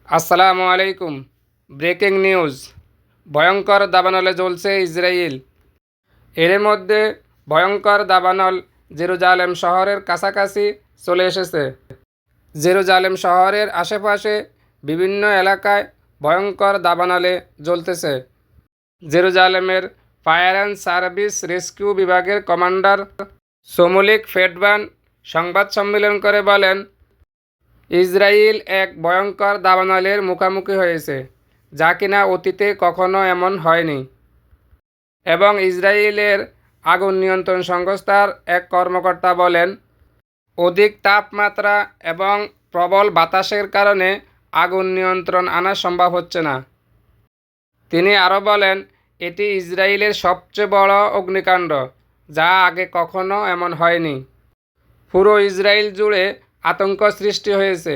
আসসালামু আলাইকুম। Breaking news. ভয়ঙ্কর দাবানলে জ্বলছে ইসরায়েল। এর মধ্যে ভয়ঙ্কর দাবানল জেরুজালেম শহরের কাছাকাছি চলে এসেছে। জেরুজালেম শহরের আশেপাশে বিভিন্ন এলাকায় ভয়ঙ্কর দাবানলে জ্বলতেছে। জেরুজালেমের ফায়ার অ্যান্ড সার্ভিস রেস্কিউ বিভাগের কমান্ডার সোমুলিক ফেডবান সংবাদ সম্মেলন করে বলেন, ইসরায়েল এক ভয়ঙ্কর দাবানলের মুখোমুখি হয়েছে, যা কিনা অতীতে কখনো এমন হয়নি। এবং ইসরায়েলের আগুন নিয়ন্ত্রণ সংস্থার এক কর্মকর্তা বলেন, অধিক তাপমাত্রা এবং প্রবল বাতাসের কারণে আগুন নিয়ন্ত্রণ আনা সম্ভব হচ্ছে না। তিনি আরও বলেন, এটি ইসরায়েলের সবচেয়ে বড় অগ্নিকাণ্ড, যা আগে কখনো এমন হয়নি। পুরো ইসরায়েল জুড়ে আতঙ্ক সৃষ্টি হয়েছে।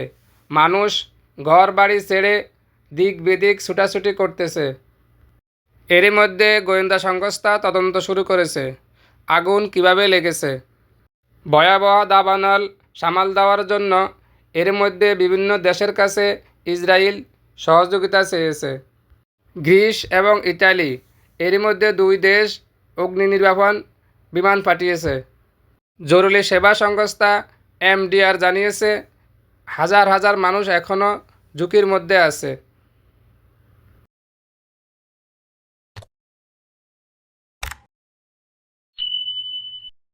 মানুষ ঘর বাড়ি ছেড়ে দিক বিদিক ছুটাছুটি করতেছে। এরই মধ্যে গোয়েন্দা সংস্থা তদন্ত শুরু করেছে আগুন কিভাবে লেগেছে। ভয়াবহ দাবানল সামাল দেওয়ার জন্য এর মধ্যে বিভিন্ন দেশের কাছে ইসরায়েল সহযোগিতা চেয়েছে। গ্রিস এবং ইতালি এরই মধ্যে দুই দেশ অগ্নি নির্বাপন বিমান পাঠিয়েছে। জরুরি সেবা সংস্থা এমডিআর জানিয়েছে, হাজার হাজার মানুষ এখনও ঝুঁকির মধ্যে আছে।